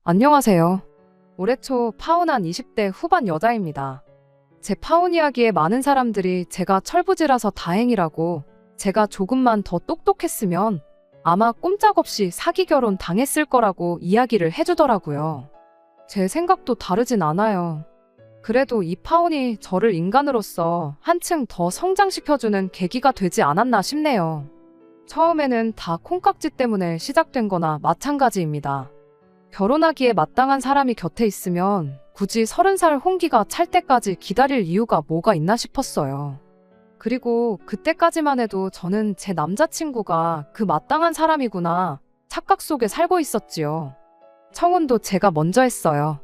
안녕하세요. 올해 초 파혼한 20대 후반 여자입니다. 제 파혼 이야기에 많은 사람들이 제가 철부지라서 다행이라고, 제가 조금만 더 똑똑했으면 아마 꼼짝없이 사기 결혼 당했을 거라고 이야기를 해주더라고요. 제 생각도 다르진 않아요. 그래도 이 파혼이 저를 인간으로서 한층 더 성장시켜주는 계기가 되지 않았나 싶네요. 처음에는 다 콩깍지 때문에 시작된 거나 마찬가지입니다. 결혼하기에 마땅한 사람이 곁에 있으면 굳이 30살 홍기가 찰 때까지 기다릴 이유가 뭐가 있나 싶었어요. 그리고 그때까지만 해도 저는 제 남자친구가 그 마땅한 사람이구나 착각 속에 살고 있었지요. 청혼도 제가 먼저 했어요.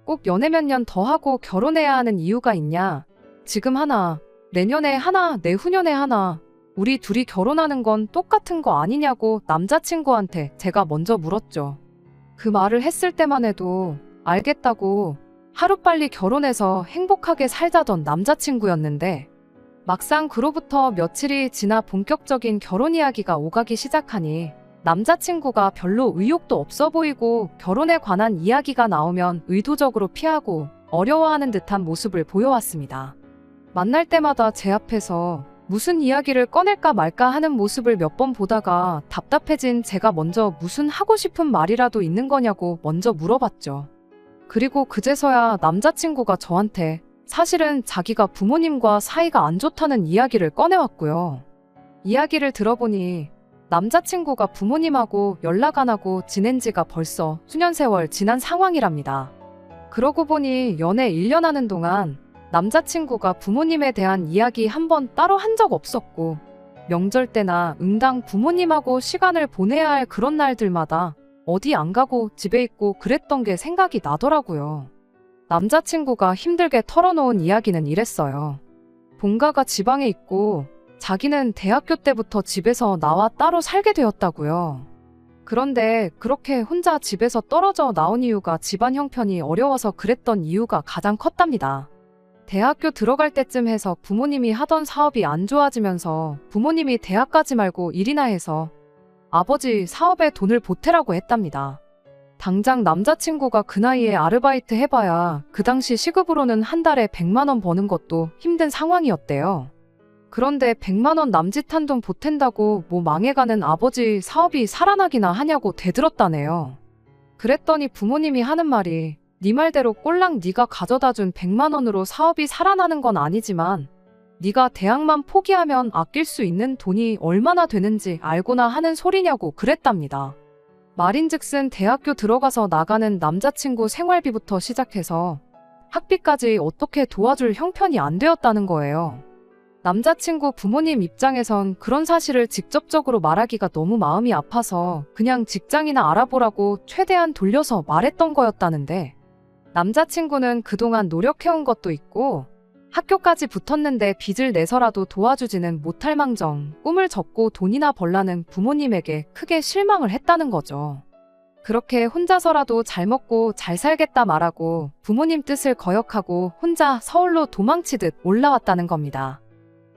꼭 연애 몇 년 더 하고 결혼해야 하는 이유가 있냐? 지금 하나, 내년에 하나, 내후년에 하나, 우리 둘이 결혼하는 건 똑같은 거 아니냐고 남자친구한테 제가 먼저 물었죠. 그 말을 했을 때만 해도 알겠다고 하루빨리 결혼해서 행복하게 살자던 남자친구였는데, 막상 그로부터 며칠이 지나 본격적인 결혼 이야기가 오가기 시작하니 남자친구가 별로 의욕도 없어 보이고, 결혼에 관한 이야기가 나오면 의도적으로 피하고 어려워하는 듯한 모습을 보여왔습니다. 만날 때마다 제 앞에서 무슨 이야기를 꺼낼까 말까 하는 모습을 몇 번 보다가 답답해진 제가 먼저 무슨 하고 싶은 말이라도 있는 거냐고 먼저 물어봤죠. 그리고 그제서야 남자친구가 저한테 사실은 자기가 부모님과 사이가 안 좋다는 이야기를 꺼내왔고요. 이야기를 들어보니 남자친구가 부모님하고 연락 안 하고 지낸 지가 벌써 수년 세월 지난 상황이랍니다. 그러고 보니 연애 1년 하는 동안 남자친구가 부모님에 대한 이야기 한 번 따로 한 적 없었고, 명절 때나 응당 부모님하고 시간을 보내야 할 그런 날들마다 어디 안 가고 집에 있고 그랬던 게 생각이 나더라고요. 남자친구가 힘들게 털어놓은 이야기는 이랬어요. 본가가 지방에 있고 자기는 대학교 때부터 집에서 나와 따로 살게 되었다고요. 그런데 그렇게 혼자 집에서 떨어져 나온 이유가 집안 형편이 어려워서 그랬던 이유가 가장 컸답니다. 대학교 들어갈 때쯤 해서 부모님이 하던 사업이 안 좋아지면서 부모님이 대학 가지 말고 일이나 해서 아버지 사업에 돈을 보태라고 했답니다. 당장 남자친구가 그 나이에 아르바이트 해봐야 그 당시 시급으로는 한 달에 100만 원 버는 것도 힘든 상황이었대요. 그런데 100만 원 남짓한 돈 보탠다고 뭐 망해가는 아버지 사업이 살아나기나 하냐고 대들었다네요. 그랬더니 부모님이 하는 말이, 네 말대로 꼴랑 네가 가져다준 100만 원으로 사업이 살아나는 건 아니지만 네가 대학만 포기하면 아낄 수 있는 돈이 얼마나 되는지 알고나 하는 소리냐고 그랬답니다. 말인즉슨 대학교 들어가서 나가는 남자친구 생활비부터 시작해서 학비까지 어떻게 도와줄 형편이 안 되었다는 거예요. 남자친구 부모님 입장에선 그런 사실을 직접적으로 말하기가 너무 마음이 아파서 그냥 직장이나 알아보라고 최대한 돌려서 말했던 거였다는데, 남자친구는 그동안 노력해온 것도 있고 학교까지 붙었는데 빚을 내서라도 도와주지는 못할 망정 꿈을 접고 돈이나 벌라는 부모님에게 크게 실망을 했다는 거죠. 그렇게 혼자서라도 잘 먹고 잘 살겠다 말하고 부모님 뜻을 거역하고 혼자 서울로 도망치듯 올라왔다는 겁니다.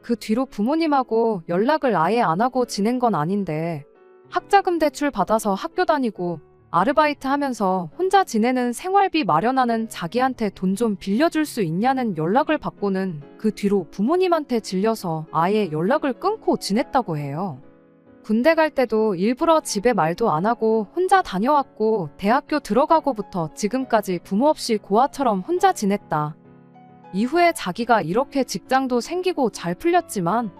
그 뒤로 부모님하고 연락을 아예 안 하고 지낸 건 아닌데, 학자금 대출 받아서 학교 다니고 아르바이트 하면서 혼자 지내는 생활비 마련하는 자기한테 돈 좀 빌려줄 수 있냐는 연락을 받고는 그 뒤로 부모님한테 질려서 아예 연락을 끊고 지냈다고 해요. 군대 갈 때도 일부러 집에 말도 안 하고 혼자 다녀왔고, 대학교 들어가고부터 지금까지 부모 없이 고아처럼 혼자 지냈다. 이후에 자기가 이렇게 직장도 생기고 잘 풀렸지만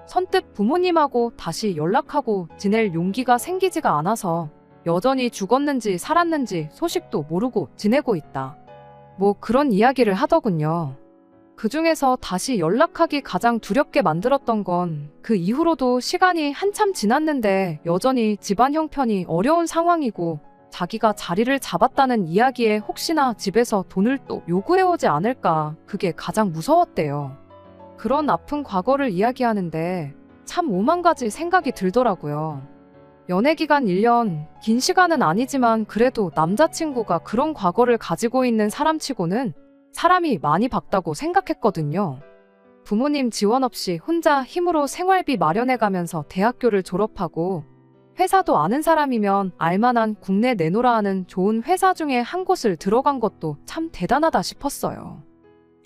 선뜻 부모님하고 다시 연락하고 지낼 용기가 생기지가 않아서 여전히 죽었는지 살았는지 소식도 모르고 지내고 있다. 뭐 그런 이야기를 하더군요. 그 중에서 다시 연락하기 가장 두렵게 만들었던 건 그 이후로도 시간이 한참 지났는데 여전히 집안 형편이 어려운 상황이고 자기가 자리를 잡았다는 이야기에 혹시나 집에서 돈을 또 요구해오지 않을까, 그게 가장 무서웠대요. 그런 아픈 과거를 이야기하는데 참 오만 가지 생각이 들더라고요. 연애기간 1년, 긴 시간은 아니지만 그래도 남자친구가 그런 과거를 가지고 있는 사람치고는 사람이 많이 밝다고 생각했거든요. 부모님 지원 없이 혼자 힘으로 생활비 마련해가면서 대학교를 졸업하고 회사도 아는 사람이면 알만한 국내 내노라 하는 좋은 회사 중에 한 곳을 들어간 것도 참 대단하다 싶었어요.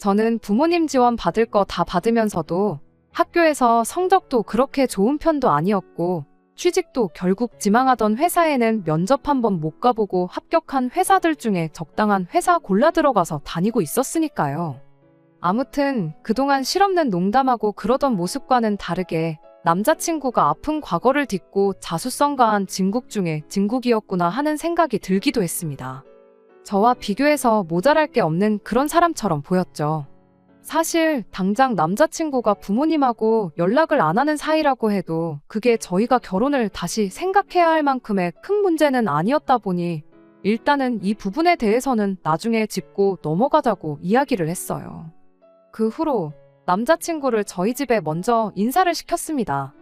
저는 부모님 지원 받을 거 다 받으면서도 학교에서 성적도 그렇게 좋은 편도 아니었고 취직도 결국 지망하던 회사에는 면접 한 번 못 가보고 합격한 회사들 중에 적당한 회사 골라 들어가서 다니고 있었으니까요. 아무튼 그동안 실없는 농담하고 그러던 모습과는 다르게 남자친구가 아픈 과거를 딛고 자수성 가한 진국 중에 진국이었구나 하는 생각이 들기도 했습니다. 저와 비교해서 모자랄 게 없는 그런 사람처럼 보였죠. 사실 당장 남자친구가 부모님하고 연락을 안 하는 사이라고 해도 그게 저희가 결혼을 다시 생각해야 할 만큼의 큰 문제는 아니었다 보니 일단은 이 부분에 대해서는 나중에 짚고 넘어가자고 이야기를 했어요. 그 후로 남자친구를 저희 집에 먼저 인사를 시켰습니다.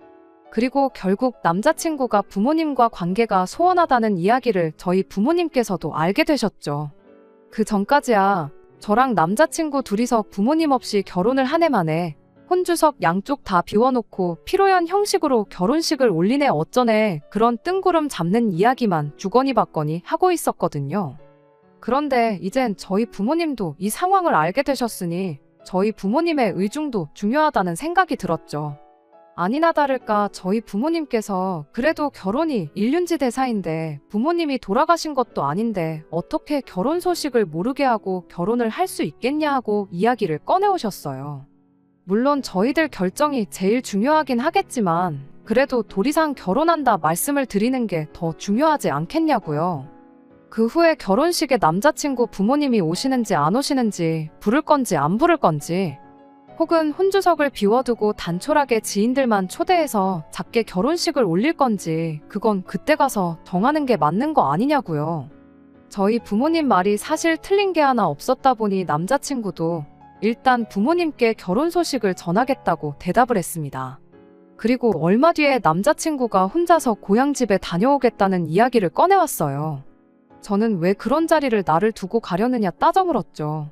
그리고 결국 남자친구가 부모님과 관계가 소원하다는 이야기를 저희 부모님께서도 알게 되셨죠. 그 전까지야 저랑 남자친구 둘이서 부모님 없이 결혼을 한 해 만에 혼주석 양쪽 다 비워놓고 피로연 형식으로 결혼식을 올리네 어쩌네 그런 뜬구름 잡는 이야기만 주거니 받거니 하고 있었거든요. 그런데 이젠 저희 부모님도 이 상황을 알게 되셨으니 저희 부모님의 의중도 중요하다는 생각이 들었죠. 아니나 다를까 저희 부모님께서 그래도 결혼이 일륜지 대사인데 부모님이 돌아가신 것도 아닌데 어떻게 결혼 소식을 모르게 하고 결혼을 할 수 있겠냐 하고 이야기를 꺼내오셨어요. 물론 저희들 결정이 제일 중요하긴 하겠지만 그래도 도리상 결혼한다 말씀을 드리는 게 더 중요하지 않겠냐고요. 그 후에 결혼식에 남자친구 부모님이 오시는지 안 오시는지 부를 건지 안 부를 건지 혹은 혼주석을 비워두고 단촐하게 지인들만 초대해서 작게 결혼식을 올릴 건지 그건 그때 가서 정하는 게 맞는 거 아니냐고요. 저희 부모님 말이 사실 틀린 게 하나 없었다 보니 남자친구도 일단 부모님께 결혼 소식을 전하겠다고 대답을 했습니다. 그리고 얼마 뒤에 남자친구가 혼자서 고향집에 다녀오겠다는 이야기를 꺼내왔어요. 저는 왜 그런 자리를 나를 두고 가려느냐 따져 물었죠.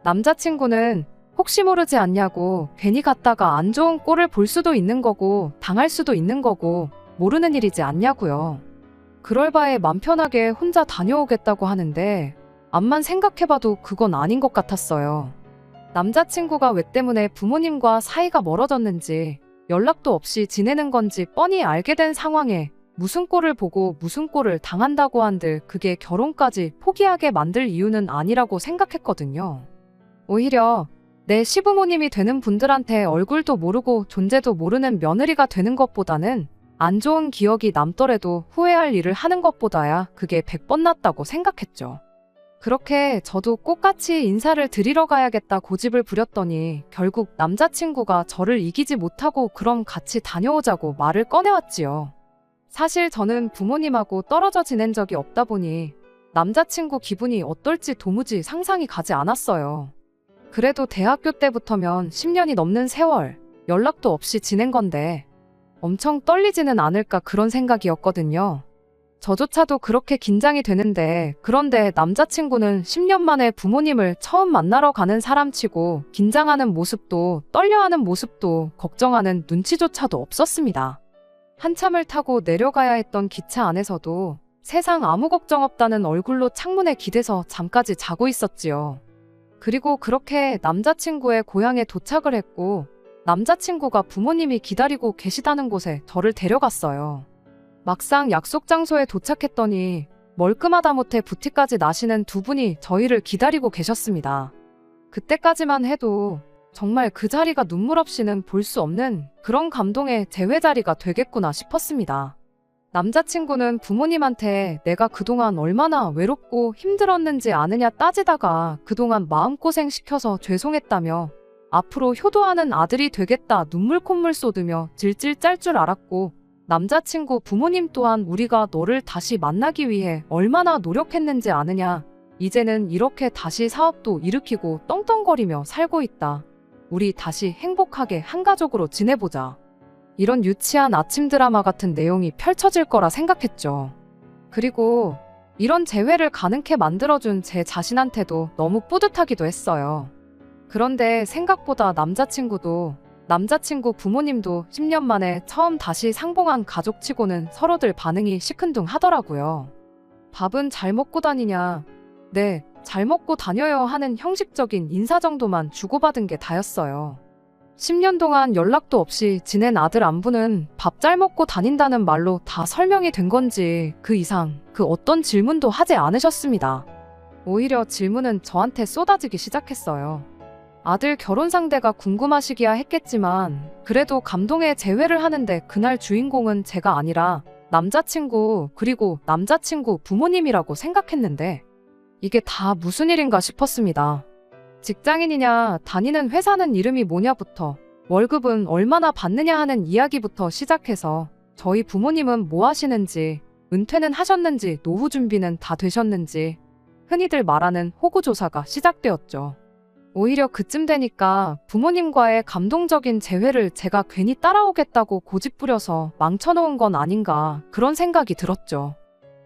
남자친구는 혹시 모르지 않냐고 괜히 갔다가 안 좋은 꼴을 볼 수도 있는 거고 당할 수도 있는 거고 모르는 일이지 않냐고요. 그럴 바에 맘 편하게 혼자 다녀오겠다고 하는데 암만 생각해봐도 그건 아닌 것 같았어요. 남자친구가 왜 때문에 부모님과 사이가 멀어졌는지 연락도 없이 지내는 건지 뻔히 알게 된 상황에 무슨 꼴을 보고 무슨 꼴을 당한다고 한들 그게 결혼까지 포기하게 만들 이유는 아니라고 생각했거든요. 오히려 내 시부모님이 되는 분들한테 얼굴도 모르고 존재도 모르는 며느리가 되는 것보다는 안 좋은 기억이 남더라도 후회할 일을 하는 것보다야 그게 100번 낫다고 생각했죠. 그렇게 저도 꼭같이 인사를 드리러 가야겠다 고집을 부렸더니 결국 남자친구가 저를 이기지 못하고 그럼 같이 다녀오자고 말을 꺼내왔지요. 사실 저는 부모님하고 떨어져 지낸 적이 없다 보니 남자친구 기분이 어떨지 도무지 상상이 가지 않았어요. 그래도 대학교 때부터면 10년이 넘는 세월 연락도 없이 지낸 건데 엄청 떨리지는 않을까 그런 생각이었거든요. 저조차도 그렇게 긴장이 되는데 그런데 남자친구는 10년 만에 부모님을 처음 만나러 가는 사람치고 긴장하는 모습도 떨려하는 모습도 걱정하는 눈치조차도 없었습니다. 한참을 타고 내려가야 했던 기차 안에서도 세상 아무 걱정 없다는 얼굴로 창문에 기대서 잠까지 자고 있었지요. 그리고 그렇게 남자친구의 고향에 도착을 했고 남자친구가 부모님이 기다리고 계시다는 곳에 저를 데려갔어요. 막상 약속 장소에 도착했더니 멀끔하다 못해 부티까지 나시는 두 분이 저희를 기다리고 계셨습니다. 그때까지만 해도 정말 그 자리가 눈물 없이는 볼 수 없는 그런 감동의 재회자리가 되겠구나 싶었습니다. 남자친구는 부모님한테 내가 그동안 얼마나 외롭고 힘들었는지 아느냐 따지다가 그동안 마음고생 시켜서 죄송했다며 앞으로 효도하는 아들이 되겠다 눈물 콧물 쏟으며 질질 짤 줄 알았고 남자친구 부모님 또한 우리가 너를 다시 만나기 위해 얼마나 노력했는지 아느냐. 이제는 이렇게 다시 사업도 일으키고 떵떵거리며 살고 있다. 우리 다시 행복하게 한가족으로 지내보자. 이런 유치한 아침 드라마 같은 내용이 펼쳐질 거라 생각했죠. 그리고 이런 재회를 가능케 만들어준 제 자신한테도 너무 뿌듯하기도 했어요. 그런데 생각보다 남자친구도 남자친구 부모님도 10년 만에 처음 다시 상봉한 가족치고는 서로들 반응이 시큰둥하더라고요. 밥은 잘 먹고 다니냐? 네, 잘 먹고 다녀요 하는 형식적인 인사 정도만 주고받은 게 다였어요. 10년 동안 연락도 없이 지낸 아들 안부는 밥 잘 먹고 다닌다는 말로 다 설명이 된 건지 그 이상 그 어떤 질문도 하지 않으셨습니다. 오히려 질문은 저한테 쏟아지기 시작했어요. 아들 결혼 상대가 궁금하시기야 했겠지만 그래도 감동의 재회를 하는데 그날 주인공은 제가 아니라 남자친구 그리고 남자친구 부모님이라고 생각했는데 이게 다 무슨 일인가 싶었습니다. 직장인이냐, 다니는 회사는 이름이 뭐냐부터 월급은 얼마나 받느냐 하는 이야기부터 시작해서 저희 부모님은 뭐 하시는지, 은퇴는 하셨는지, 노후 준비는 다 되셨는지 흔히들 말하는 호구조사가 시작되었죠. 오히려 그쯤 되니까 부모님과의 감동적인 재회를 제가 괜히 따라오겠다고 고집부려서 망쳐놓은 건 아닌가 그런 생각이 들었죠.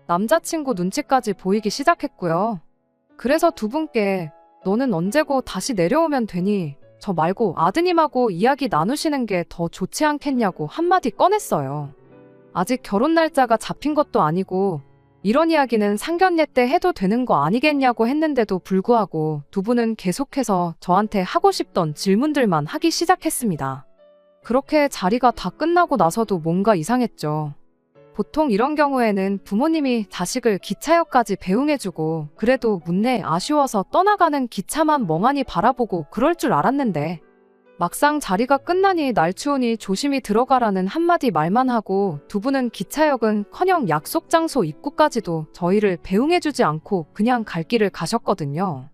남자친구 눈치까지 보이기 시작했고요. 그래서 두 분께 너는 언제고 다시 내려오면 되니 저 말고 아드님하고 이야기 나누시는 게 더 좋지 않겠냐고 한마디 꺼냈어요. 아직 결혼 날짜가 잡힌 것도 아니고 이런 이야기는 상견례 때 해도 되는 거 아니겠냐고 했는데도 불구하고 두 분은 계속해서 저한테 하고 싶던 질문들만 하기 시작했습니다. 그렇게 자리가 다 끝나고 나서도 뭔가 이상했죠. 보통 이런 경우에는 부모님이 자식을 기차역까지 배웅해주고 그래도 문내 아쉬워서 떠나가는 기차만 멍하니 바라보고 그럴 줄 알았는데 막상 자리가 끝나니 날 추우니 조심히 들어가라는 한마디 말만 하고 두 분은 기차역은커녕 약속 장소 입구까지도 저희를 배웅해주지 않고 그냥 갈 길을 가셨거든요.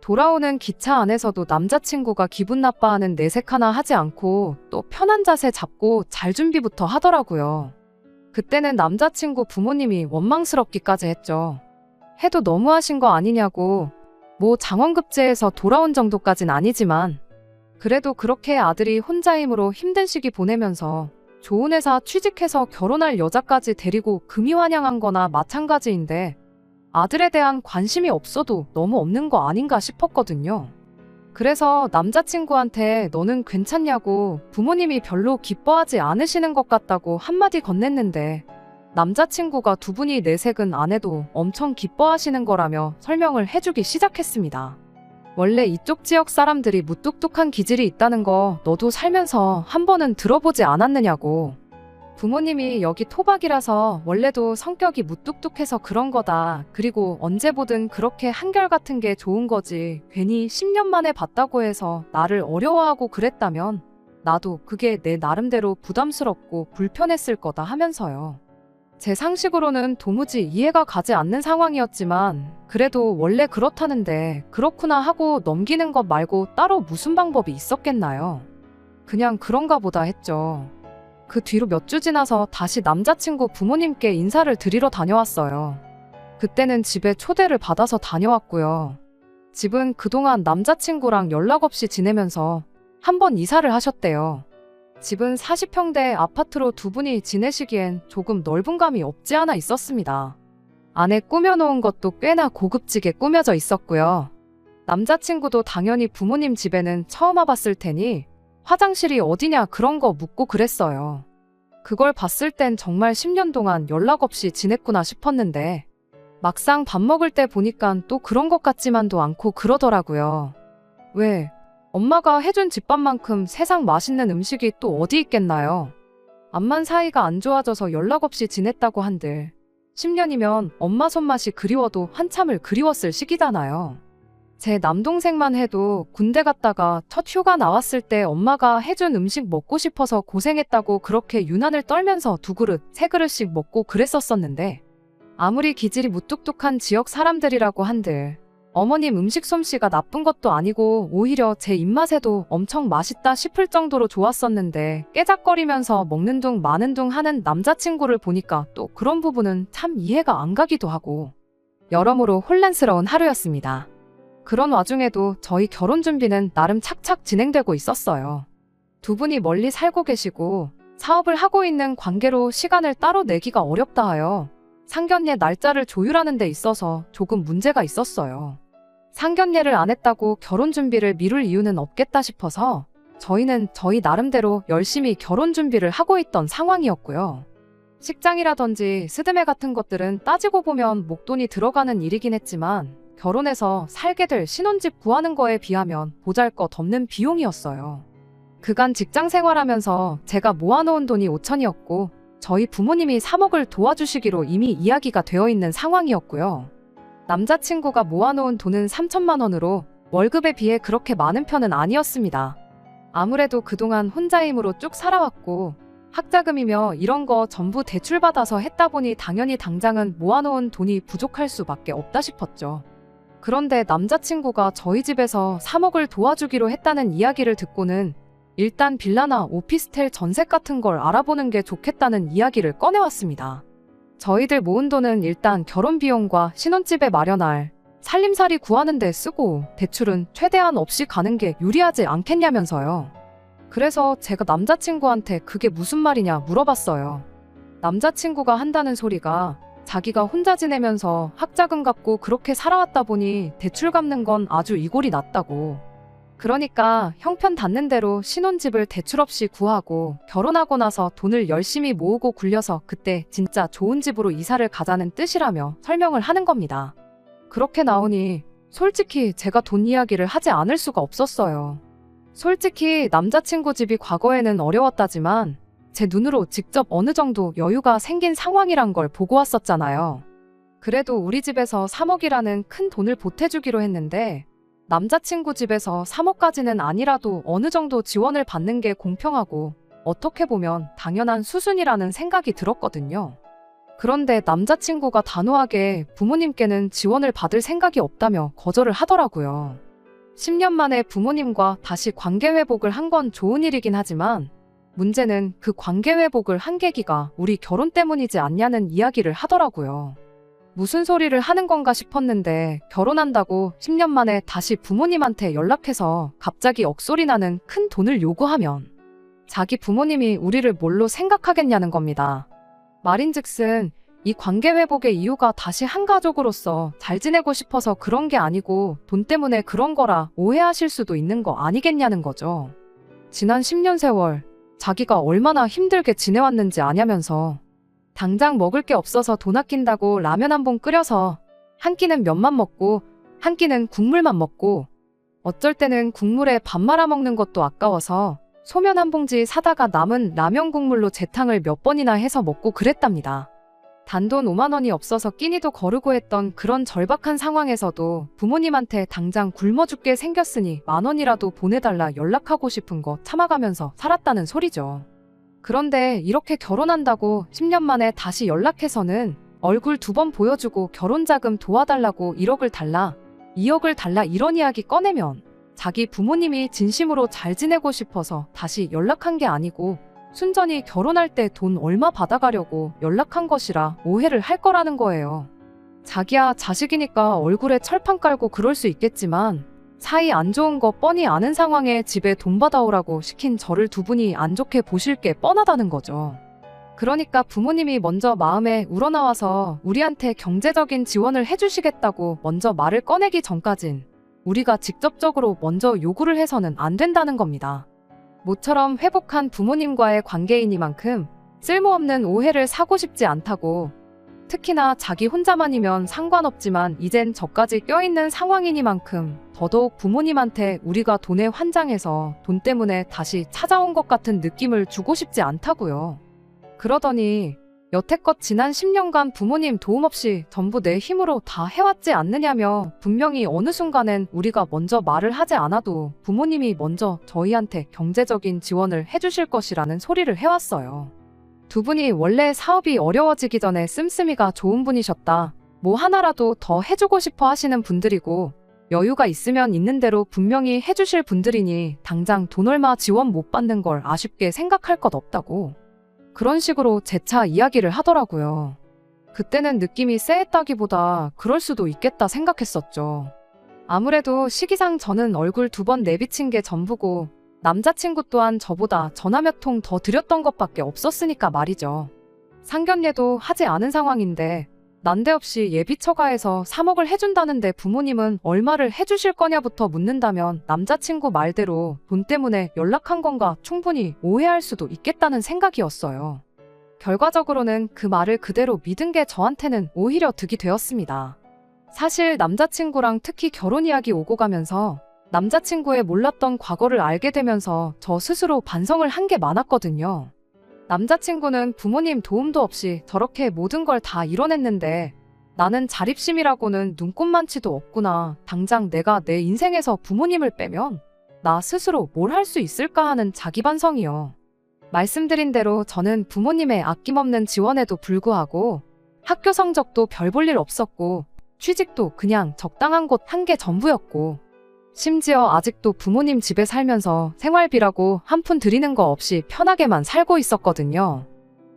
돌아오는 기차 안에서도 남자친구가 기분 나빠하는 내색 하나 하지 않고 또 편한 자세 잡고 잘 준비부터 하더라고요. 그때는 남자친구 부모님이 원망스럽기까지 했죠. 해도 너무하신 거 아니냐고. 뭐 장원급제에서 돌아온 정도까진 아니지만 그래도 그렇게 아들이 혼자임으로 힘든 시기 보내면서 좋은 회사 취직해서 결혼할 여자까지 데리고 금이환영한 거나 마찬가지인데 아들에 대한 관심이 없어도 너무 없는 거 아닌가 싶었거든요. 그래서 남자친구한테 너는 괜찮냐고 부모님이 별로 기뻐하지 않으시는 것 같다고 한마디 건넸는데 남자친구가 두 분이 내색은 안 해도 엄청 기뻐하시는 거라며 설명을 해주기 시작했습니다. 원래 이쪽 지역 사람들이 무뚝뚝한 기질이 있다는 거 너도 살면서 한 번은 들어보지 않았느냐고. 부모님이 여기 토박이라서 원래도 성격이 무뚝뚝해서 그런 거다. 그리고 언제 보든 그렇게 한결같은 게 좋은 거지. 괜히 10년 만에 봤다고 해서 나를 어려워하고 그랬다면 나도 그게 내 나름대로 부담스럽고 불편했을 거다 하면서요. 제 상식으로는 도무지 이해가 가지 않는 상황이었지만 그래도 원래 그렇다는데 그렇구나 하고 넘기는 것 말고 따로 무슨 방법이 있었겠나요? 그냥 그런가 보다 했죠. 그 뒤로 몇 주 지나서 다시 남자친구 부모님께 인사를 드리러 다녀왔어요. 그때는 집에 초대를 받아서 다녀왔고요. 집은 그동안 남자친구랑 연락 없이 지내면서 한 번 이사를 하셨대요. 집은 40평대 아파트로 두 분이 지내시기엔 조금 넓은 감이 없지 않아 있었습니다. 안에 꾸며놓은 것도 꽤나 고급지게 꾸며져 있었고요. 남자친구도 당연히 부모님 집에는 처음 와봤을 테니 화장실이 어디냐 그런 거 묻고 그랬어요. 그걸 봤을 땐 정말 10년 동안 연락 없이 지냈구나 싶었는데 막상 밥 먹을 때 보니까 또 그런 것 같지만도 않고 그러더라고요. 왜? 엄마가 해준 집밥만큼 세상 맛있는 음식이 또 어디 있겠나요? 암만 사이가 안 좋아져서 연락 없이 지냈다고 한들 10년이면 엄마 손맛이 그리워도 한참을 그리웠을 시기잖아요. 제 남동생만 해도 군대 갔다가 첫 휴가 나왔을 때 엄마가 해준 음식 먹고 싶어서 고생했다고 그렇게 유난을 떨면서 두 그릇, 세 그릇씩 먹고 그랬었었는데 아무리 기질이 무뚝뚝한 지역 사람들이라고 한들 어머님 음식 솜씨가 나쁜 것도 아니고 오히려 제 입맛에도 엄청 맛있다 싶을 정도로 좋았었는데 깨작거리면서 먹는 둥 마는 둥 하는 남자친구를 보니까 또 그런 부분은 참 이해가 안 가기도 하고 여러모로 혼란스러운 하루였습니다. 그런 와중에도 저희 결혼 준비는 나름 착착 진행되고 있었어요. 두 분이 멀리 살고 계시고 사업을 하고 있는 관계로 시간을 따로 내기가 어렵다 하여 상견례 날짜를 조율하는 데 있어서 조금 문제가 있었어요. 상견례를 안 했다고 결혼 준비를 미룰 이유는 없겠다 싶어서 저희는 저희 나름대로 열심히 결혼 준비를 하고 있던 상황이었고요. 식장이라든지 스드메 같은 것들은 따지고 보면 목돈이 들어가는 일이긴 했지만 결혼해서 살게 될 신혼집 구하는 거에 비하면 보잘것없는 비용이었어요. 그간 직장 생활하면서 제가 모아놓은 돈이 5천이었고 저희 부모님이 3억을 도와주시기로 이미 이야기가 되어 있는 상황이었고요. 남자친구가 모아놓은 돈은 3천만 원으로 월급에 비해 그렇게 많은 편은 아니었습니다. 아무래도 그동안 혼자 힘으로 쭉 살아왔고 학자금이며 이런 거 전부 대출받아서 했다 보니 당연히 당장은 모아놓은 돈이 부족할 수밖에 없다 싶었죠. 그런데 남자친구가 저희 집에서 3억을 도와주기로 했다는 이야기를 듣고는 일단 빌라나 오피스텔 전셋 같은 걸 알아보는 게 좋겠다는 이야기를 꺼내왔습니다. 저희들 모은 돈은 일단 결혼 비용과 신혼집에 마련할 살림살이 구하는 데 쓰고 대출은 최대한 없이 가는 게 유리하지 않겠냐면서요. 그래서 제가 남자친구한테 그게 무슨 말이냐 물어봤어요. 남자친구가 한다는 소리가 자기가 혼자 지내면서 학자금 갚고 그렇게 살아왔다 보니 대출 갚는 건 아주 이골이 났다고. 그러니까 형편 닿는 대로 신혼집을 대출 없이 구하고 결혼하고 나서 돈을 열심히 모으고 굴려서 그때 진짜 좋은 집으로 이사를 가자는 뜻이라며 설명을 하는 겁니다. 그렇게 나오니 솔직히 제가 돈 이야기를 하지 않을 수가 없었어요. 솔직히 남자친구 집이 과거에는 어려웠다지만 제 눈으로 직접 어느 정도 여유가 생긴 상황이란 걸 보고 왔었잖아요. 그래도 우리 집에서 3억이라는 큰 돈을 보태주기로 했는데 남자친구 집에서 3억까지는 아니라도 어느 정도 지원을 받는 게 공평하고 어떻게 보면 당연한 수순이라는 생각이 들었거든요. 그런데 남자친구가 단호하게 부모님께는 지원을 받을 생각이 없다며 거절을 하더라고요. 10년 만에 부모님과 다시 관계 회복을 한 건 좋은 일이긴 하지만 문제는 그 관계 회복을 한 계기가 우리 결혼 때문이지 않냐는 이야기를 하더라고요. 무슨 소리를 하는 건가 싶었는데 결혼한다고 10년 만에 다시 부모님한테 연락해서 갑자기 억소리 나는 큰 돈을 요구하면 자기 부모님이 우리를 뭘로 생각하겠냐는 겁니다. 말인즉슨 이 관계 회복의 이유가 다시 한 가족으로서 잘 지내고 싶어서 그런 게 아니고 돈 때문에 그런 거라 오해하실 수도 있는 거 아니겠냐는 거죠. 지난 10년 세월 자기가 얼마나 힘들게 지내왔는지 아냐면서 당장 먹을 게 없어서 돈 아낀다고 라면 한 봉 끓여서 한 끼는 면만 먹고 한 끼는 국물만 먹고 어쩔 때는 국물에 밥 말아 먹는 것도 아까워서 소면 한 봉지 사다가 남은 라면 국물로 재탕을 몇 번이나 해서 먹고 그랬답니다. 단돈 5만 원이 없어서 끼니도 거르고 했던 그런 절박한 상황에서도 부모님한테 당장 굶어 죽게 생겼으니 1만 원이라도 보내달라 연락하고 싶은 거 참아가면서 살았다는 소리죠. 그런데 이렇게 결혼한다고 10년 만에 다시 연락해서는 얼굴 2번 보여주고 결혼자금 도와달라고 1억을 달라, 2억을 달라 이런 이야기 꺼내면 자기 부모님이 진심으로 잘 지내고 싶어서 다시 연락한 게 아니고 순전히 결혼할 때 돈 얼마 받아가려고 연락한 것이라 오해를 할 거라는 거예요. 자기야 자식이니까 얼굴에 철판 깔고 그럴 수 있겠지만 사이 안 좋은 거 뻔히 아는 상황에 집에 돈 받아오라고 시킨 저를 두 분이 안 좋게 보실 게 뻔하다는 거죠. 그러니까 부모님이 먼저 마음에 우러나와서 우리한테 경제적인 지원을 해주시겠다고 먼저 말을 꺼내기 전까진 우리가 직접적으로 먼저 요구를 해서는 안 된다는 겁니다. 모처럼 회복한 부모님과의 관계이니만큼 쓸모없는 오해를 사고 싶지 않다고, 특히나 자기 혼자만이면 상관없지만 이젠 저까지 껴있는 상황이니만큼 더더욱 부모님한테 우리가 돈에 환장해서 돈 때문에 다시 찾아온 것 같은 느낌을 주고 싶지 않다고요. 그러더니 여태껏 지난 10년간 부모님 도움 없이 전부 내 힘으로 다 해왔지 않느냐며 분명히 어느 순간엔 우리가 먼저 말을 하지 않아도 부모님이 먼저 저희한테 경제적인 지원을 해주실 것이라는 소리를 해왔어요. 두 분이 원래 사업이 어려워지기 전에 씀씀이가 좋은 분이셨다. 뭐 하나라도 더 해주고 싶어 하시는 분들이고 여유가 있으면 있는 대로 분명히 해주실 분들이니 당장 돈 얼마 지원 못 받는 걸 아쉽게 생각할 것 없다고. 그런 식으로 재차 이야기를 하더라고요. 그때는 느낌이 쎄했다기보다 그럴 수도 있겠다 생각했었죠. 아무래도 시기상 저는 얼굴 2번 내비친 게 전부고 남자친구 또한 저보다 전화 몇 통 더 드렸던 것밖에 없었으니까 말이죠. 상견례도 하지 않은 상황인데 난데없이 예비 처가에서 3억을 해준다는데 부모님은 얼마를 해주실 거냐부터 묻는다면 남자친구 말대로 돈 때문에 연락한 건가 충분히 오해할 수도 있겠다는 생각이었어요. 결과적으로는 그 말을 그대로 믿은 게 저한테는 오히려 득이 되었습니다. 사실 남자친구랑 특히 결혼 이야기 오고 가면서 남자친구의 몰랐던 과거를 알게 되면서 저 스스로 반성을 한 게 많았거든요. 남자친구는 부모님 도움도 없이 저렇게 모든 걸 다 이뤄냈는데 나는 자립심이라고는 눈꼽만치도 없구나. 당장 내가 내 인생에서 부모님을 빼면 나 스스로 뭘 할 수 있을까 하는 자기 반성이요. 말씀드린 대로 저는 부모님의 아낌없는 지원에도 불구하고 학교 성적도 별 볼 일 없었고 취직도 그냥 적당한 곳 한 게 전부였고 심지어 아직도 부모님 집에 살면서 생활비라고 한 푼 드리는 거 없이 편하게만 살고 있었거든요.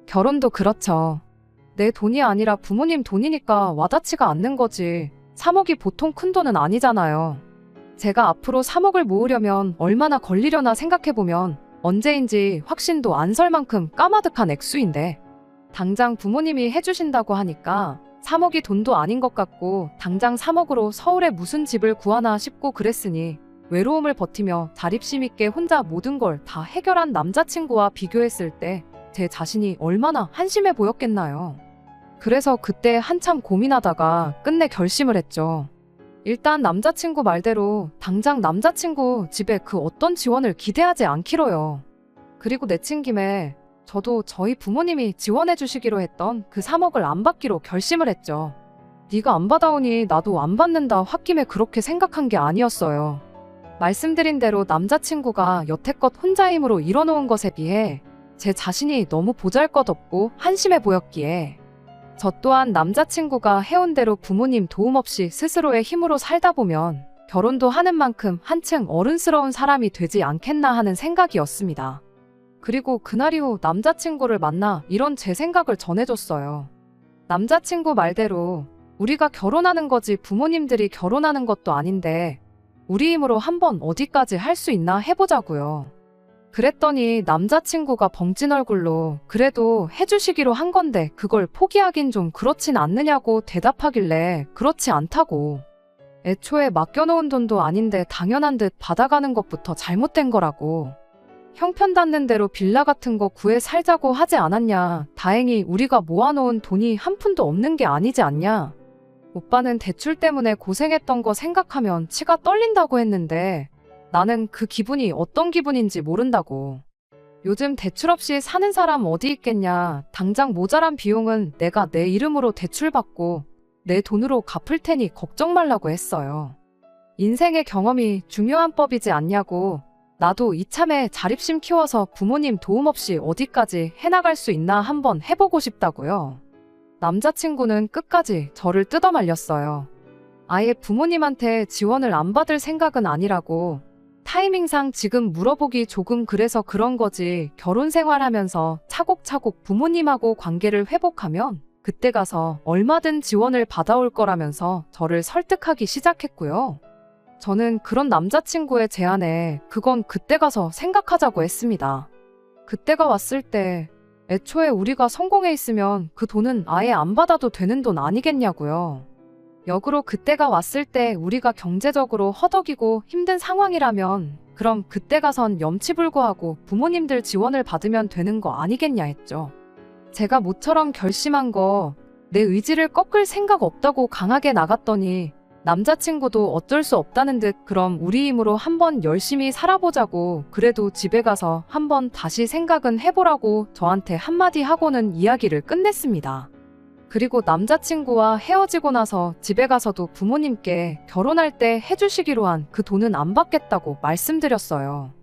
결혼도 그렇죠. 내 돈이 아니라 부모님 돈이니까 와닿지가 않는 거지. 3억이 보통 큰 돈은 아니잖아요. 제가 앞으로 3억을 모으려면 얼마나 걸리려나 생각해보면 언제인지 확신도 안 설 만큼 까마득한 액수인데 당장 부모님이 해주신다고 하니까 3억이 돈도 아닌 것 같고 당장 3억으로 서울에 무슨 집을 구하나 싶고 그랬으니 외로움을 버티며 자립심 있게 혼자 모든 걸 다 해결한 남자친구와 비교했을 때 제 자신이 얼마나 한심해 보였겠나요. 그래서 그때 한참 고민하다가 끝내 결심을 했죠. 일단 남자친구 말대로 당장 남자친구 집에 그 어떤 지원을 기대하지 않기로요. 그리고 내친 김에 저도 저희 부모님이 지원해 주시기로 했던 그 3억을 안 받기로 결심을 했죠. 네가 안 받아오니 나도 안 받는다 홧김에 그렇게 생각한 게 아니었어요. 말씀드린 대로 남자친구가 여태껏 혼자 힘으로 이뤄놓은 것에 비해 제 자신이 너무 보잘것없고 한심해 보였기에 저 또한 남자친구가 해온 대로 부모님 도움 없이 스스로의 힘으로 살다 보면 결혼도 하는 만큼 한층 어른스러운 사람이 되지 않겠나 하는 생각이었습니다. 그리고 그날 이후 남자친구를 만나 이런 제 생각을 전해줬어요. 남자친구 말대로 우리가 결혼하는 거지 부모님들이 결혼하는 것도 아닌데 우리 힘으로 한번 어디까지 할 수 있나 해보자고요. 그랬더니 남자친구가 벙찐 얼굴로 그래도 해주시기로 한 건데 그걸 포기하긴 좀 그렇진 않느냐고 대답하길래 그렇지 않다고. 애초에 맡겨놓은 돈도 아닌데 당연한 듯 받아가는 것부터 잘못된 거라고. 형편 닿는 대로 빌라 같은 거 구해 살자고 하지 않았냐. 다행히 우리가 모아놓은 돈이 한 푼도 없는 게 아니지 않냐. 오빠는 대출 때문에 고생했던 거 생각하면 치가 떨린다고 했는데 나는 그 기분이 어떤 기분인지 모른다고. 요즘 대출 없이 사는 사람 어디 있겠냐. 당장 모자란 비용은 내가 내 이름으로 대출받고 내 돈으로 갚을 테니 걱정 말라고 했어요. 인생의 경험이 중요한 법이지 않냐고. 나도 이참에 자립심 키워서 부모님 도움 없이 어디까지 해나갈 수 있나 한번 해보고 싶다고요. 남자친구는 끝까지 저를 뜯어말렸어요. 아예 부모님한테 지원을 안 받을 생각은 아니라고. 타이밍상 지금 물어보기 조금 그래서 그런 거지. 결혼 생활하면서 차곡차곡 부모님하고 관계를 회복하면 그때 가서 얼마든 지원을 받아올 거라면서 저를 설득하기 시작했고요. 저는 그런 남자친구의 제안에 그건 그때 가서 생각하자고 했습니다. 그때가 왔을 때 애초에 우리가 성공해 있으면 그 돈은 아예 안 받아도 되는 돈 아니겠냐고요. 역으로 그때가 왔을 때 우리가 경제적으로 허덕이고 힘든 상황이라면 그럼 그때 가선 염치불구하고 부모님들 지원을 받으면 되는 거 아니겠냐 했죠. 제가 모처럼 결심한 거 내 의지를 꺾을 생각 없다고 강하게 나갔더니 남자친구도 어쩔 수 없다는 듯 그럼 우리 힘으로 한번 열심히 살아보자고 그래도 집에 가서 한번 다시 생각은 해보라고 저한테 한마디 하고는 이야기를 끝냈습니다. 그리고 남자친구와 헤어지고 나서 집에 가서도 부모님께 결혼할 때 해주시기로 한 그 돈은 안 받겠다고 말씀드렸어요.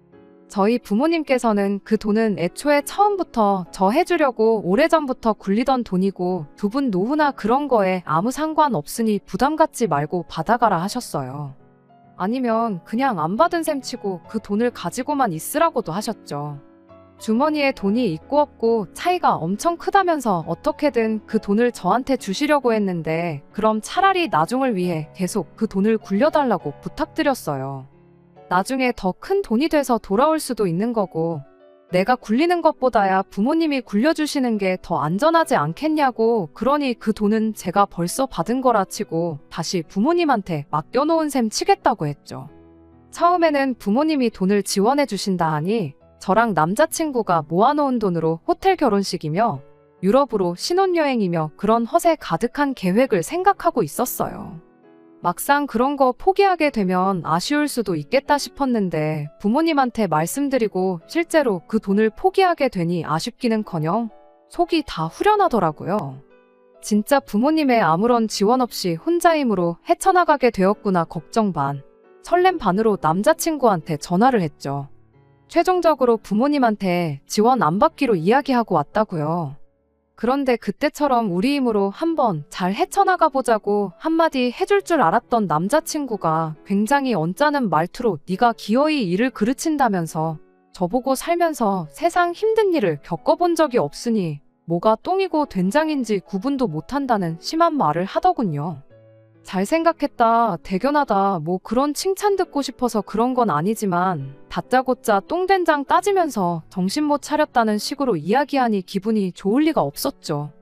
저희 부모님께서는 그 돈은 애초에 처음부터 저 해주려고 오래전부터 굴리던 돈이고 두 분 노후나 그런 거에 아무 상관 없으니 부담 갖지 말고 받아가라 하셨어요. 아니면 그냥 안 받은 셈 치고 그 돈을 가지고만 있으라고도 하셨죠. 주머니에 돈이 있고 없고 차이가 엄청 크다면서 어떻게든 그 돈을 저한테 주시려고 했는데 그럼 차라리 나중을 위해 계속 그 돈을 굴려달라고 부탁드렸어요. 나중에 더 큰 돈이 돼서 돌아올 수도 있는 거고 내가 굴리는 것보다야 부모님이 굴려주시는 게 더 안전하지 않겠냐고. 그러니 그 돈은 제가 벌써 받은 거라 치고 다시 부모님한테 맡겨놓은 셈 치겠다고 했죠. 처음에는 부모님이 돈을 지원해 주신다 하니 저랑 남자친구가 모아놓은 돈으로 호텔 결혼식이며 유럽으로 신혼여행이며 그런 허세 가득한 계획을 생각하고 있었어요. 막상 그런 거 포기하게 되면 아쉬울 수도 있겠다 싶었는데 부모님한테 말씀드리고 실제로 그 돈을 포기하게 되니 아쉽기는커녕 속이 다 후련하더라고요. 진짜 부모님의 아무런 지원 없이 혼자 힘으로 헤쳐나가게 되었구나 걱정 반, 설렘 반으로 남자친구한테 전화를 했죠. 최종적으로 부모님한테 지원 안 받기로 이야기하고 왔다고요. 그런데 그때처럼 우리 힘으로 한번 잘 헤쳐나가 보자고 한마디 해줄 줄 알았던 남자친구가 굉장히 언짢은 말투로 네가 기어이 일을 그르친다면서 저보고 살면서 세상 힘든 일을 겪어본 적이 없으니 뭐가 똥이고 된장인지 구분도 못한다는 심한 말을 하더군요. 잘 생각했다, 대견하다, 뭐 그런 칭찬 듣고 싶어서 그런 건 아니지만 다짜고짜 똥된장 따지면서 정신 못 차렸다는 식으로 이야기하니 기분이 좋을 리가 없었죠.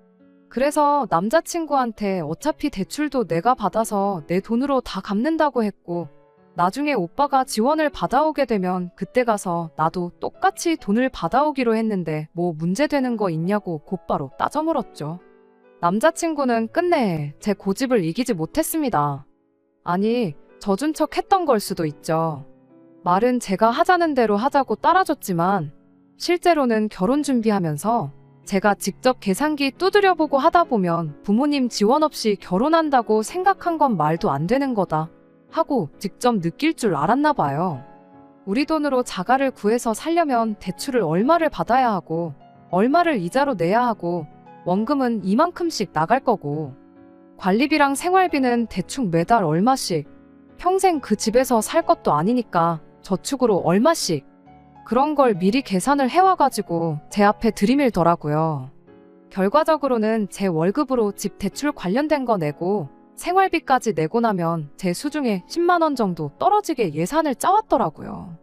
그래서 남자친구한테 어차피 대출도 내가 받아서 내 돈으로 다 갚는다고 했고 나중에 오빠가 지원을 받아오게 되면 그때 가서 나도 똑같이 돈을 받아오기로 했는데 뭐 문제되는 거 있냐고 곧바로 따져 물었죠. 남자친구는 끝내 제 고집을 이기지 못했습니다. 아니, 져준 척 했던 걸 수도 있죠. 말은 제가 하자는 대로 하자고 따라줬지만 실제로는 결혼 준비하면서 제가 직접 계산기 두드려보고 하다 보면 부모님 지원 없이 결혼한다고 생각한 건 말도 안 되는 거다 하고 직접 느낄 줄 알았나 봐요. 우리 돈으로 자가를 구해서 살려면 대출을 얼마를 받아야 하고 얼마를 이자로 내야 하고 원금은 이만큼씩 나갈 거고 관리비랑 생활비는 대충 매달 얼마씩, 평생 그 집에서 살 것도 아니니까 저축으로 얼마씩, 그런 걸 미리 계산을 해와가지고 제 앞에 들이밀더라고요. 결과적으로는 제 월급으로 집 대출 관련된 거 내고 생활비까지 내고 나면 제 수중에 10만 원 정도 떨어지게 예산을 짜왔더라고요.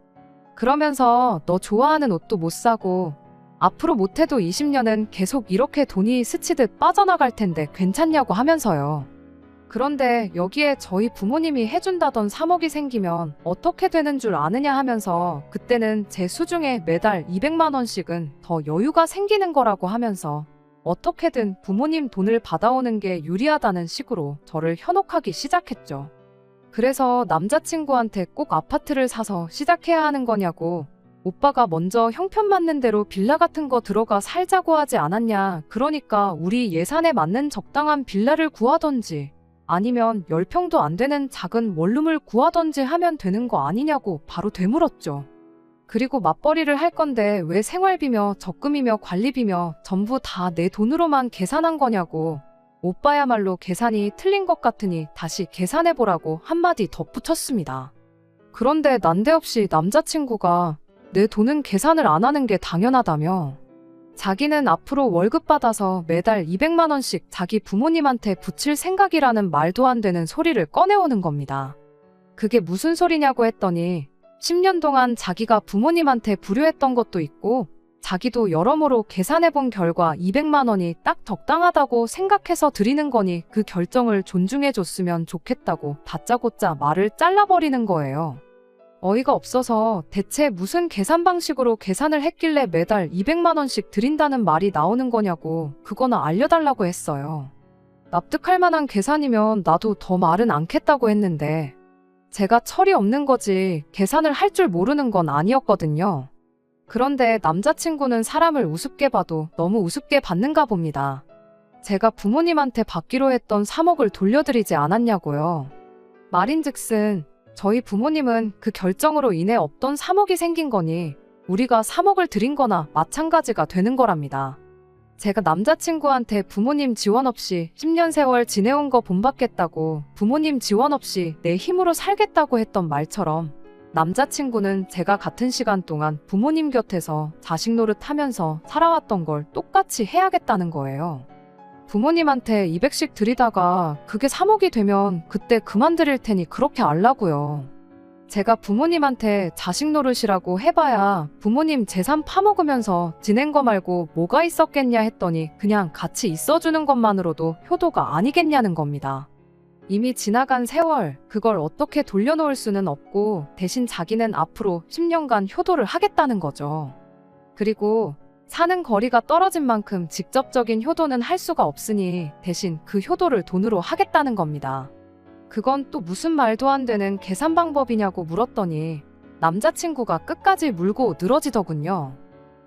그러면서 너 좋아하는 옷도 못 사고 앞으로 못해도 20년은 계속 이렇게 돈이 스치듯 빠져나갈 텐데 괜찮냐고 하면서요. 그런데 여기에 저희 부모님이 해준다던 3억이 생기면 어떻게 되는 줄 아느냐 하면서 그때는 제 수중에 매달 200만 원씩은 더 여유가 생기는 거라고 하면서 어떻게든 부모님 돈을 받아오는 게 유리하다는 식으로 저를 현혹하기 시작했죠. 그래서 남자친구한테 꼭 아파트를 사서 시작해야 하는 거냐고, 오빠가 먼저 형편 맞는 대로 빌라 같은 거 들어가 살자고 하지 않았냐, 그러니까 우리 예산에 맞는 적당한 빌라를 구하던지 아니면 10평도 안 되는 작은 원룸을 구하던지 하면 되는 거 아니냐고 바로 되물었죠. 그리고 맞벌이를 할 건데 왜 생활비며 적금이며 관리비며 전부 다 내 돈으로만 계산한 거냐고, 오빠야말로 계산이 틀린 것 같으니 다시 계산해보라고 한마디 덧붙였습니다. 그런데 난데없이 남자친구가 내 돈은 계산을 안 하는 게 당연하다며 자기는 앞으로 월급 받아서 매달 200만 원씩 자기 부모님한테 붙일 생각이라는 말도 안 되는 소리를 꺼내오는 겁니다. 그게 무슨 소리냐고 했더니 10년 동안 자기가 부모님한테 불효했던 것도 있고 자기도 여러모로 계산해본 결과 200만 원이 딱 적당하다고 생각해서 드리는 거니 그 결정을 존중해줬으면 좋겠다고 다짜고짜 말을 잘라버리는 거예요. 어이가 없어서 대체 무슨 계산 방식으로 계산을 했길래 매달 200만 원씩 드린다는 말이 나오는 거냐고 그거나 알려달라고 했어요. 납득할 만한 계산이면 나도 더 말은 않겠다고 했는데 제가 철이 없는 거지 계산을 할 줄 모르는 건 아니었거든요. 그런데 남자친구는 사람을 우습게 봐도 너무 우습게 받는가 봅니다. 제가 부모님한테 받기로 했던 3억을 돌려드리지 않았냐고요. 말인즉슨 저희 부모님은 그 결정으로 인해 없던 3억이 생긴 거니 우리가 3억을 드린 거나 마찬가지가 되는 거랍니다. 제가 남자친구한테 부모님 지원 없이 10년 세월 지내온 거 본받겠다고 부모님 지원 없이 내 힘으로 살겠다고 했던 말처럼 남자친구는 제가 같은 시간 동안 부모님 곁에서 자식 노릇하면서 살아왔던 걸 똑같이 해야겠다는 거예요. 부모님한테 200씩 드리다가 그게 3억이 되면 그때 그만 드릴 테니 그렇게 알라고요. 제가 부모님한테 자식 노릇이라고 해봐야 부모님 재산 파먹으면서 지낸 거 말고 뭐가 있었겠냐 했더니 그냥 같이 있어주는 것만으로도 효도가 아니겠냐는 겁니다. 이미 지나간 세월, 그걸 어떻게 돌려놓을 수는 없고 대신 자기는 앞으로 10년간 효도를 하겠다는 거죠. 그리고 사는 거리가 떨어진 만큼 직접적인 효도는 할 수가 없으니 대신 그 효도를 돈으로 하겠다는 겁니다. 그건 또 무슨 말도 안 되는 계산 방법이냐고 물었더니 남자친구가 끝까지 물고 늘어지더군요.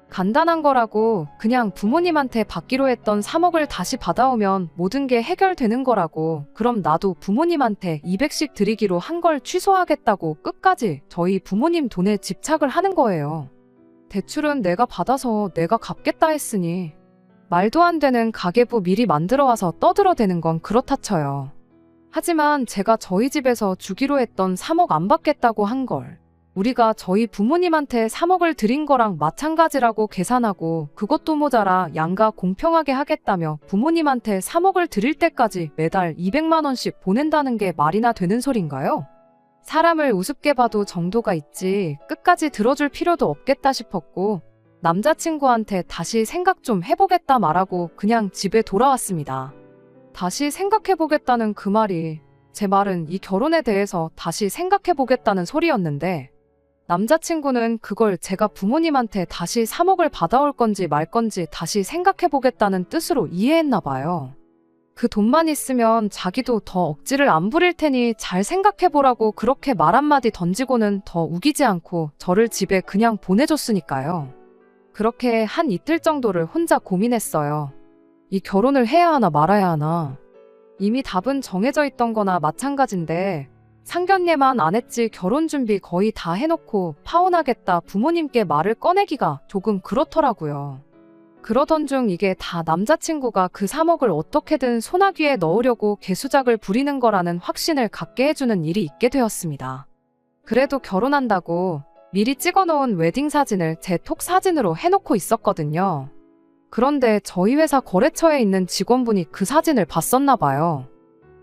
간단한 거라고, 그냥 부모님한테 받기로 했던 3억을 다시 받아오면 모든 게 해결되는 거라고. 그럼 나도 부모님한테 200씩 드리기로 한 걸 취소하겠다고 끝까지 저희 부모님 돈에 집착을 하는 거예요. 대출은 내가 받아서 내가 갚겠다 했으니 말도 안 되는 가계부 미리 만들어 와서 떠들어대는 건 그렇다 쳐요. 하지만 제가 저희 집에서 주기로 했던 3억 안 받겠다고 한 걸 우리가 저희 부모님한테 3억을 드린 거랑 마찬가지라고 계산하고, 그것도 모자라 양가 공평하게 하겠다며 부모님한테 3억을 드릴 때까지 매달 200만 원씩 보낸다는 게 말이나 되는 소린가요? 사람을 우습게 봐도 정도가 있지 끝까지 들어줄 필요도 없겠다 싶었고, 남자친구한테 다시 생각 좀 해보겠다 말하고 그냥 집에 돌아왔습니다. 다시 생각해보겠다는 그 말이, 제 말은 이 결혼에 대해서 다시 생각해보겠다는 소리였는데, 남자친구는 그걸 제가 부모님한테 다시 3억을 받아올 건지 말 건지 다시 생각해보겠다는 뜻으로 이해했나 봐요. 그 돈만 있으면 자기도 더 억지를 안 부릴 테니 잘 생각해보라고 그렇게 말 한마디 던지고는 더 우기지 않고 저를 집에 그냥 보내줬으니까요. 그렇게 한 이틀 정도를 혼자 고민했어요. 이 결혼을 해야 하나 말아야 하나. 이미 답은 정해져 있던 거나 마찬가지인데 상견례만 안 했지 결혼 준비 거의 다 해놓고 파혼하겠다 부모님께 말을 꺼내기가 조금 그렇더라고요. 그러던 중 이게 다 남자친구가 그 3억을 어떻게든 소나귀에 넣으려고 개수작을 부리는 거라는 확신을 갖게 해주는 일이 있게 되었습니다. 그래도 결혼한다고 미리 찍어놓은 웨딩 사진을 제 톡 사진으로 해놓고 있었거든요. 그런데 저희 회사 거래처에 있는 직원분이 그 사진을 봤었나 봐요.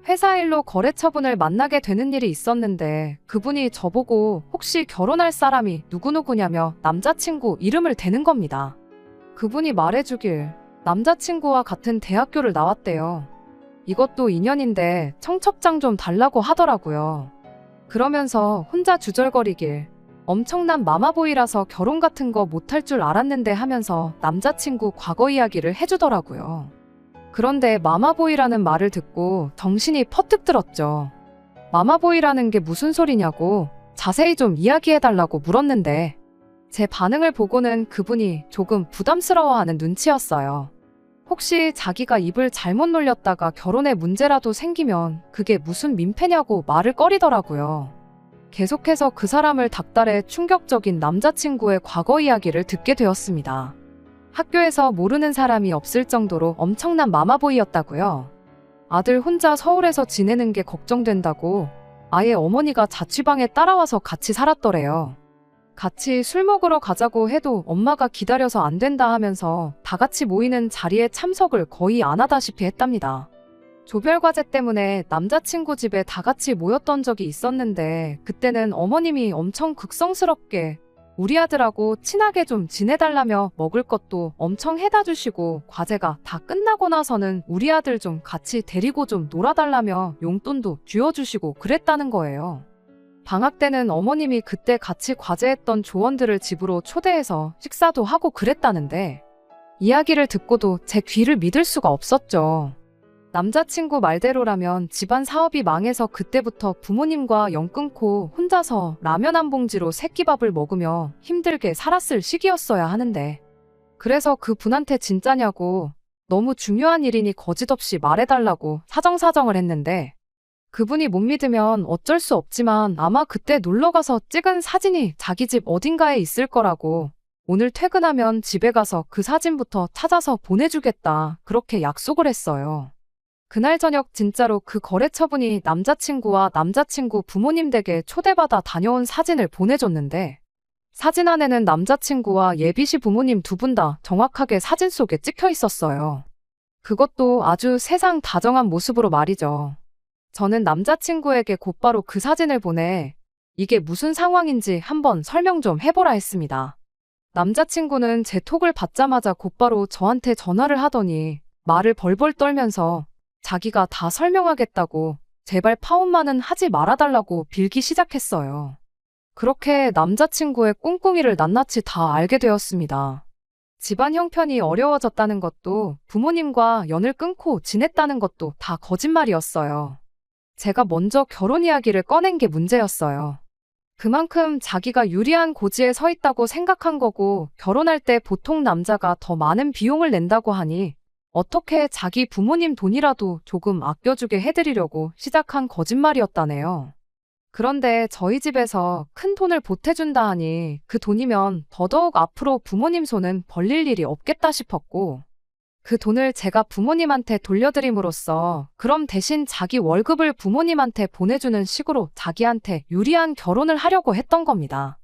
회사 일로 거래처분을 만나게 되는 일이 있었는데 그분이 저보고 혹시 결혼할 사람이 누구누구냐며 남자친구 이름을 대는 겁니다. 그분이 말해주길 남자친구와 같은 대학교를 나왔대요. 이것도 인연인데 청첩장 좀 달라고 하더라고요. 그러면서 혼자 주절거리길 엄청난 마마보이라서 결혼 같은 거 못할 줄 알았는데 하면서 남자친구 과거 이야기를 해주더라고요. 그런데 마마보이라는 말을 듣고 정신이 퍼뜩 들었죠. 마마보이라는 게 무슨 소리냐고 자세히 좀 이야기해달라고 물었는데 제 반응을 보고는 그분이 조금 부담스러워하는 눈치였어요. 혹시 자기가 입을 잘못 놀렸다가 결혼에 문제라도 생기면 그게 무슨 민폐냐고 말을 꺼리더라고요. 계속해서 그 사람을 닥달해 충격적인 남자친구의 과거 이야기를 듣게 되었습니다. 학교에서 모르는 사람이 없을 정도로 엄청난 마마보이였다고요. 아들 혼자 서울에서 지내는 게 걱정된다고 아예 어머니가 자취방에 따라와서 같이 살았더래요. 같이 술 먹으러 가자고 해도 엄마가 기다려서 안 된다 하면서 다 같이 모이는 자리에 참석을 거의 안 하다시피 했답니다. 조별과제 때문에 남자친구 집에 다 같이 모였던 적이 있었는데 그때는 어머님이 엄청 극성스럽게 우리 아들하고 친하게 좀 지내달라며 먹을 것도 엄청 해다 주시고 과제가 다 끝나고 나서는 우리 아들 좀 같이 데리고 좀 놀아달라며 용돈도 쥐어주시고 그랬다는 거예요. 방학 때는 어머님이 그때 같이 과제했던 조원들을 집으로 초대해서 식사도 하고 그랬다는데 이야기를 듣고도 제 귀를 믿을 수가 없었죠. 남자친구 말대로라면 집안 사업이 망해서 그때부터 부모님과 연 끊고 혼자서 라면 한 봉지로 새끼밥을 먹으며 힘들게 살았을 시기였어야 하는데 그래서 그 분한테 진짜냐고 너무 중요한 일이니 거짓없이 말해달라고 사정사정을 했는데 그분이 못 믿으면 어쩔 수 없지만 아마 그때 놀러가서 찍은 사진이 자기 집 어딘가에 있을 거라고 오늘 퇴근하면 집에 가서 그 사진부터 찾아서 보내주겠다 그렇게 약속을 했어요. 그날 저녁 진짜로 그 거래처분이 남자친구와 남자친구 부모님 댁에 초대받아 다녀온 사진을 보내줬는데 사진 안에는 남자친구와 예비시 부모님 두 분 다 정확하게 사진 속에 찍혀 있었어요. 그것도 아주 세상 다정한 모습으로 말이죠. 저는 남자친구에게 곧바로 그 사진을 보내 이게 무슨 상황인지 한번 설명 좀 해보라 했습니다. 남자친구는 제 톡을 받자마자 곧바로 저한테 전화를 하더니 말을 벌벌 떨면서 자기가 다 설명하겠다고 제발 파혼만은 하지 말아달라고 빌기 시작했어요. 그렇게 남자친구의 꿍꿍이를 낱낱이 다 알게 되었습니다. 집안 형편이 어려워졌다는 것도 부모님과 연을 끊고 지냈다는 것도 다 거짓말이었어요. 제가 먼저 결혼 이야기를 꺼낸 게 문제였어요. 그만큼 자기가 유리한 고지에 서 있다고 생각한 거고 결혼할 때 보통 남자가 더 많은 비용을 낸다고 하니 어떻게 자기 부모님 돈이라도 조금 아껴주게 해드리려고 시작한 거짓말이었다네요. 그런데 저희 집에서 큰 돈을 보태준다 하니 그 돈이면 더더욱 앞으로 부모님 손은 벌릴 일이 없겠다 싶었고 그 돈을 제가 부모님한테 돌려드림으로써 그럼 대신 자기 월급을 부모님한테 보내주는 식으로 자기한테 유리한 결혼을 하려고 했던 겁니다.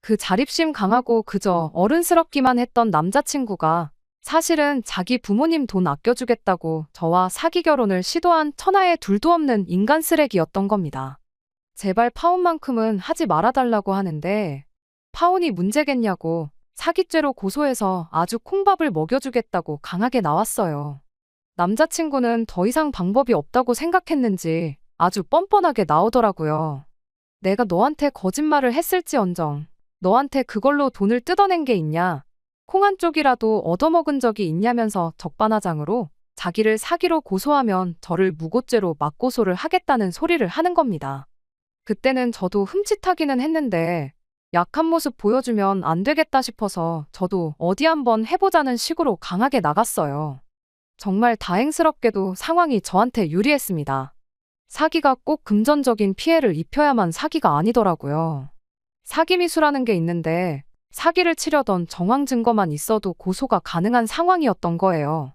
그 자립심 강하고 그저 어른스럽기만 했던 남자친구가 사실은 자기 부모님 돈 아껴주겠다고 저와 사기 결혼을 시도한 천하에 둘도 없는 인간 쓰레기였던 겁니다. 제발 파혼만큼은 하지 말아달라고 하는데 파혼이 문제겠냐고 사기죄로 고소해서 아주 콩밥을 먹여주겠다고 강하게 나왔어요. 남자친구는 더 이상 방법이 없다고 생각했는지 아주 뻔뻔하게 나오더라고요. 내가 너한테 거짓말을 했을지언정 너한테 그걸로 돈을 뜯어낸 게 있냐? 콩 한 쪽이라도 얻어먹은 적이 있냐면서 적반하장으로 자기를 사기로 고소하면 저를 무고죄로 맞고소를 하겠다는 소리를 하는 겁니다. 그때는 저도 흠칫하기는 했는데 약한 모습 보여주면 안 되겠다 싶어서 저도 어디 한번 해보자는 식으로 강하게 나갔어요. 정말 다행스럽게도 상황이 저한테 유리했습니다. 사기가 꼭 금전적인 피해를 입혀야만 사기가 아니더라고요. 사기 미수라는 게 있는데 사기를 치려던 정황 증거만 있어도 고소가 가능한 상황이었던 거예요.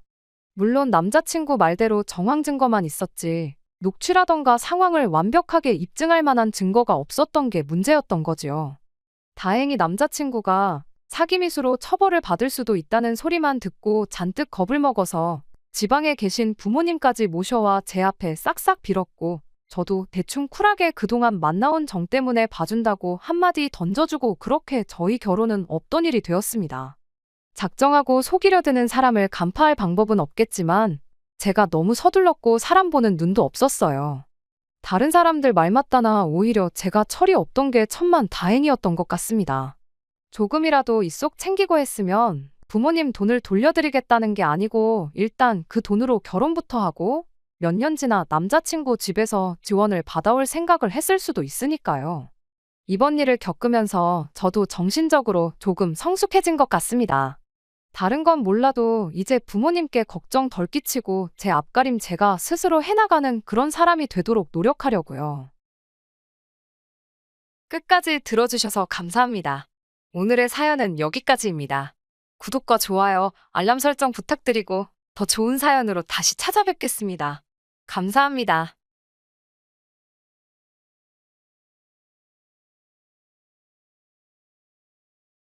물론 남자친구 말대로 정황 증거만 있었지 녹취라던가 상황을 완벽하게 입증할 만한 증거가 없었던 게 문제였던 거지요. 다행히 남자친구가 사기미수로 처벌을 받을 수도 있다는 소리만 듣고 잔뜩 겁을 먹어서 지방에 계신 부모님까지 모셔와 제 앞에 싹싹 빌었고 저도 대충 쿨하게 그동안 만나온 정 때문에 봐준다고 한마디 던져주고 그렇게 저희 결혼은 없던 일이 되었습니다. 작정하고 속이려 드는 사람을 간파할 방법은 없겠지만 제가 너무 서둘렀고 사람 보는 눈도 없었어요. 다른 사람들 말 맞다나 오히려 제가 철이 없던 게 천만 다행이었던 것 같습니다. 조금이라도 이속 챙기고 했으면 부모님 돈을 돌려드리겠다는 게 아니고 일단 그 돈으로 결혼부터 하고 몇 년 지나 남자친구 집에서 지원을 받아올 생각을 했을 수도 있으니까요. 이번 일을 겪으면서 저도 정신적으로 조금 성숙해진 것 같습니다. 다른 건 몰라도 이제 부모님께 걱정 덜 끼치고 제 앞가림 제가 스스로 해나가는 그런 사람이 되도록 노력하려고요. 끝까지 들어주셔서 감사합니다. 오늘의 사연은 여기까지입니다. 구독과 좋아요, 알람 설정 부탁드리고 더 좋은 사연으로 다시 찾아뵙겠습니다. 감사합니다.